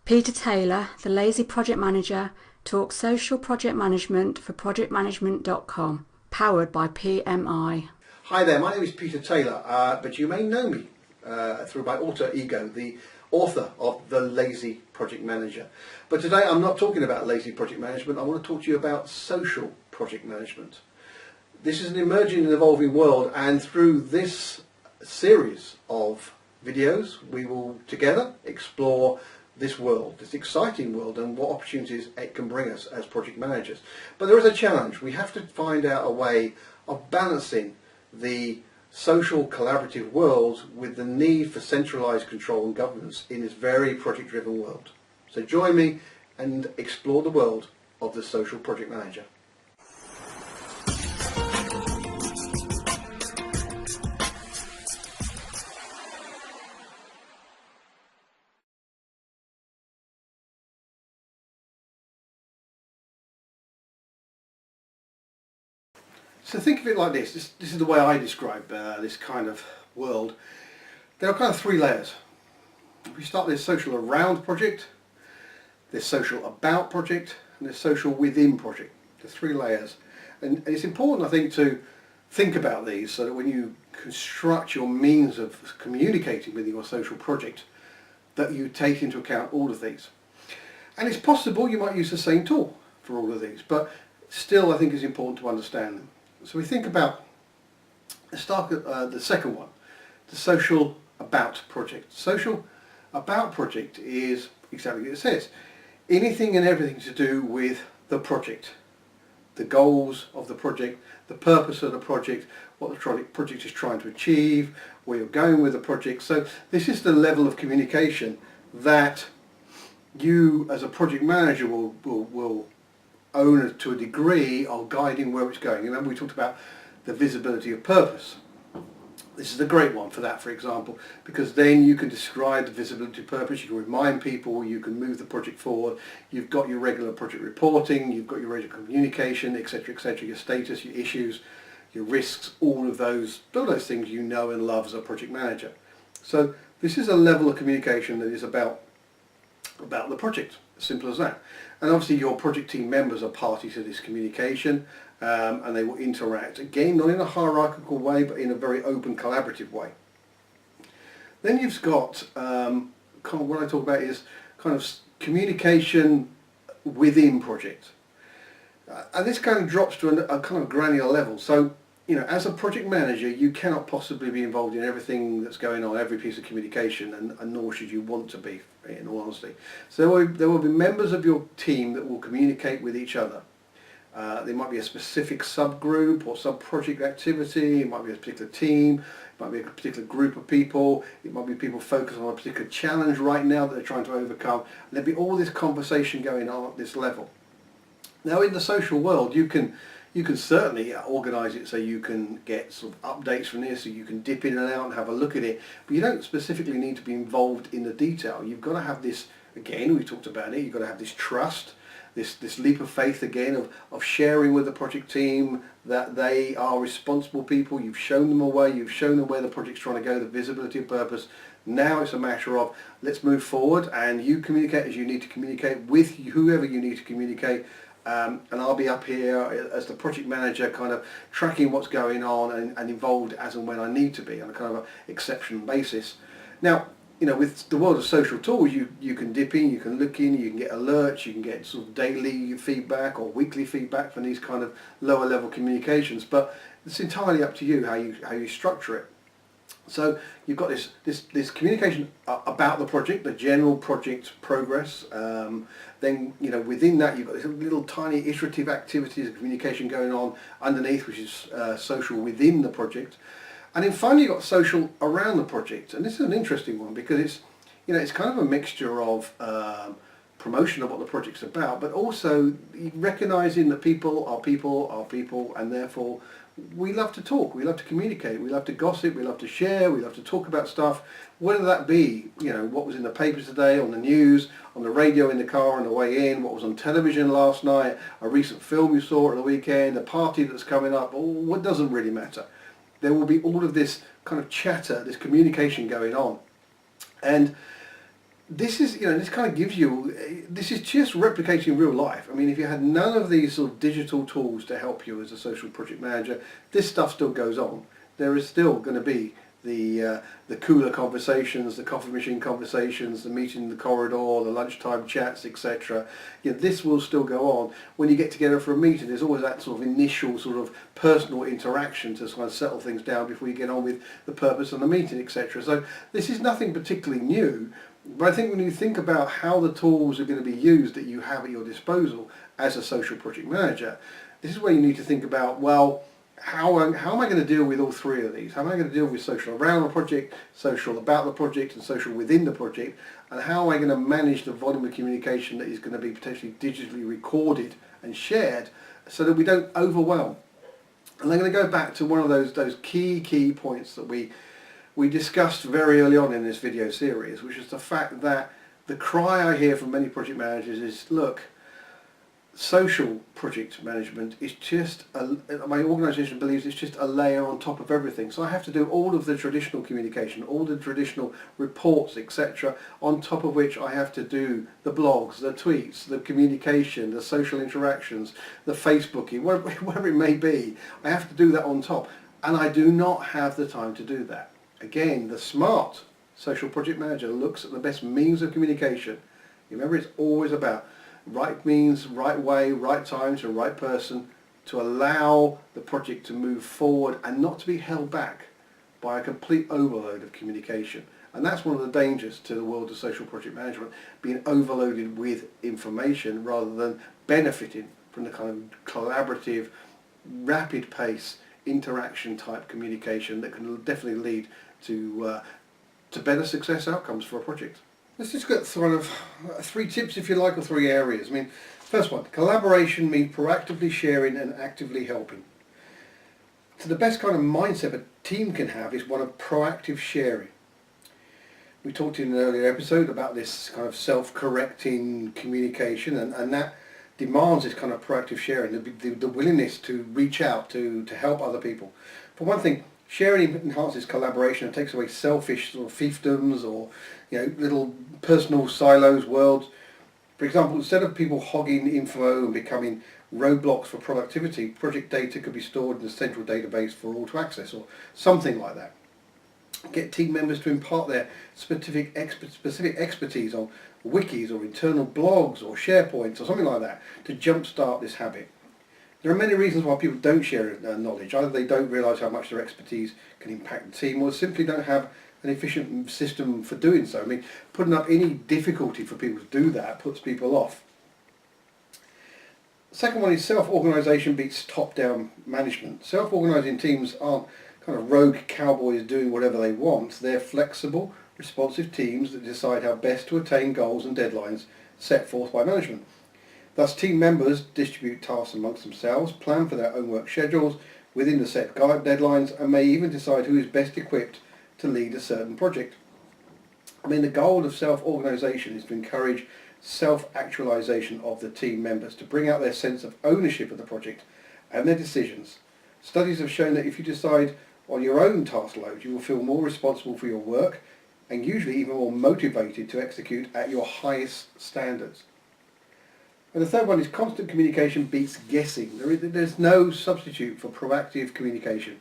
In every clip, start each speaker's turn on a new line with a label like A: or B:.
A: Peter Taylor, the Lazy Project Manager, talks social project management for projectmanagement.com, powered by PMI.
B: Hi there, my name is Peter Taylor, but you may know me through my alter ego, the author of The Lazy Project Manager. But today I'm not talking about lazy project management, I want to talk to you about social project management. This is an emerging and evolving world, and through this series of videos we will together explore this world, this exciting world, and what opportunities it can bring us as project managers. But there is a challenge. We have to find out a way of balancing the social collaborative world with the need for centralised control and governance in this very project driven world. So join me and explore the world of the social project manager. So think of it like this. This is the way I describe this kind of world. There are kind of three layers. If we start this social around project, there's social about project, and there's social within project. The three layers. And it's important, I think, to think about these so that when you construct your means of communicating with your social project, that you take into account all of these. And it's possible you might use the same tool for all of these, but still I think it's important to understand them. So we think about, let's start at the second one, the social about project. Social about project is exactly what it says. Anything and everything to do with the project, the goals of the project, the purpose of the project, what the project is trying to achieve, where you're going with the project. So this is the level of communication that you as a project manager will own to a degree of guiding where it's going. Remember we talked about the visibility of purpose. This is a great one for that, for example, because then you can describe the visibility of purpose, you can remind people, you can move the project forward, you've got your regular project reporting, you've got your regular communication, etc., etc., your status, your issues, your risks, all those things you know and love as a project manager. So this is a level of communication that is about the project, as simple as that. And obviously your project team members are party to this communication, and they will interact, again not in a hierarchical way but in a very open collaborative way. Then you've got kind of what I talk about is kind of communication within project, and this kind of drops to a kind of granular level. So you know, as a project manager you cannot possibly be involved in everything that's going on, every piece of communication, and nor should you want to be, in all honesty. So there will be members of your team that will communicate with each other. There might be a specific subgroup or sub-project activity, it might be a particular team, it might be a particular group of people, it might be people focused on a particular challenge right now that they're trying to overcome. And there'll be all this conversation going on at this level. Now in the social world you can certainly organise it so you can get sort of updates from this, so you can dip in and out and have a look at it, but you don't specifically need to be involved in the detail. You've got to have this, again we talked about it, you've got to have this trust, this leap of faith again of sharing with the project team that they are responsible people. You've shown them a way, you've shown them where the project's trying to go, the visibility of purpose. Now it's a matter of let's move forward, and you communicate as you need to communicate with whoever you need to communicate. And I'll be up here as the project manager kind of tracking what's going on and involved as and when I need to be on a kind of an exceptional basis. Now, you know, with the world of social tools, you can dip in, you can look in, you can get alerts, you can get sort of daily feedback or weekly feedback from these kind of lower level communications, but it's entirely up to you how you structure it. So you've got this communication about the project, the general project progress. Then you know within that you've got this little tiny iterative activities of communication going on underneath, which is social within the project. And then finally you've got social around the project, and this is an interesting one because it's kind of a mixture of promotion of what the project's about, but also recognising that people are people, and therefore we love to talk, we love to communicate, we love to gossip, we love to share, we love to talk about stuff, whether that be, you know, what was in the papers today, on the news, on the radio in the car on the way in, what was on television last night, a recent film you saw at the weekend, a party that's coming up, or what doesn't really matter. There will be all of this kind of chatter, this communication going on. And this is, this kind of gives you, this is just replicating real life. I mean, if you had none of these sort of digital tools to help you as a social project manager, this stuff still goes on. There is still going to be the cooler conversations, the coffee machine conversations, the meeting in the corridor, the lunchtime chats, etc. This will still go on. When you get together for a meeting, there's always that sort of initial sort of personal interaction to kind of settle things down before you get on with the purpose of the meeting, etc. So this is nothing particularly new. But I think when you think about how the tools are going to be used that you have at your disposal as a social project manager, this is where you need to think about, well, how am I going to deal with all three of these? How am I going to deal with social around the project, social about the project, and social within the project? And how am I going to manage the volume of communication that is going to be potentially digitally recorded and shared so that we don't overwhelm? And I'm going to go back to one of those key points that we discussed very early on in this video series, which is the fact that the cry I hear from many project managers is, look, social project management is just, my organisation believes it's just a layer on top of everything. So I have to do all of the traditional communication, all the traditional reports, etc., on top of which I have to do the blogs, the tweets, the communication, the social interactions, the Facebooking, whatever it may be. I have to do that on top. And I do not have the time to do that. Again, the smart social project manager looks at the best means of communication. Remember, it's always about right means, right way, right time to right person to allow the project to move forward and not to be held back by a complete overload of communication. And that's one of the dangers to the world of social project management, being overloaded with information rather than benefiting from the kind of collaborative, rapid pace, interaction type communication that can definitely lead to better success outcomes for a project. Let's just get sort of three tips, if you like, or three areas. I mean, first one, collaboration means proactively sharing and actively helping. So the best kind of mindset a team can have is one of proactive sharing. We talked in an earlier episode about this kind of self-correcting communication, and that demands this kind of proactive sharing, the willingness to reach out, to help other people. For one thing, sharing enhances collaboration and takes away selfish sort of fiefdoms or little personal silos, worlds. For example, instead of people hogging info and becoming roadblocks for productivity, project data could be stored in a central database for all to access or something like that. Get team members to impart their specific expertise on wikis or internal blogs or SharePoints or something like that to jumpstart this habit. There are many reasons why people don't share knowledge. Either they don't realise how much their expertise can impact the team, or simply don't have an efficient system for doing so. I mean, putting up any difficulty for people to do that puts people off. The second one is self-organisation beats top-down management. Self-organising teams aren't kind of rogue cowboys doing whatever they want. They're flexible, responsive teams that decide how best to attain goals and deadlines set forth by management. Thus, team members distribute tasks amongst themselves, plan for their own work schedules within the set deadlines, and may even decide who is best equipped to lead a certain project. I mean, the goal of self-organisation is to encourage self-actualisation of the team members, to bring out their sense of ownership of the project and their decisions. Studies have shown that if you decide on your own task load, you will feel more responsible for your work and usually even more motivated to execute at your highest standards. And the third one is constant communication beats guessing. There's no substitute for proactive communication.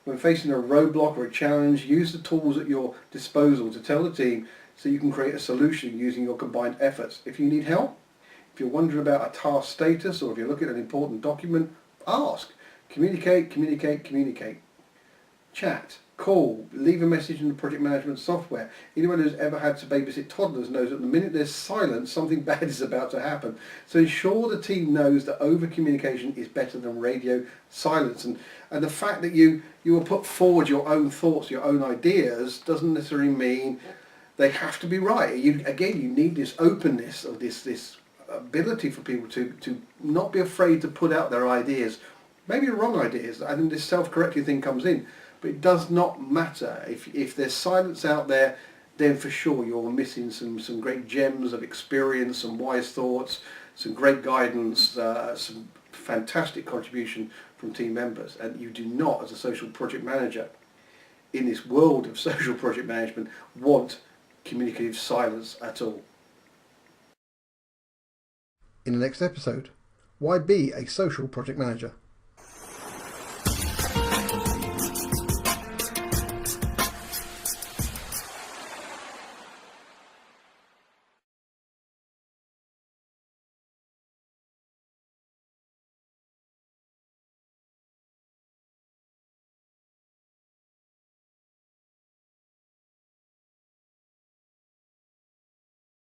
B: When facing a roadblock or a challenge, use the tools at your disposal to tell the team so you can create a solution using your combined efforts. If you need help, if you're wondering about a task status, or if you're looking at an important document, ask. Communicate, communicate, communicate. Chat, call, leave a message in the project management software. Anyone who's ever had to babysit toddlers knows that the minute there's silence, something bad is about to happen. So ensure the team knows that over-communication is better than radio silence. And the fact that you will put forward your own thoughts, your own ideas, doesn't necessarily mean they have to be right. Again, you need this openness, or this ability for people to not be afraid to put out their ideas, maybe wrong ideas. I think this self-correcting thing comes in. But it does not matter. If there's silence out there, then for sure you're missing some great gems of experience, some wise thoughts, some great guidance, some fantastic contribution from team members. And you do not, as a social project manager, in this world of social project management, want communicative silence at all.
C: In the next episode, why be a social project manager?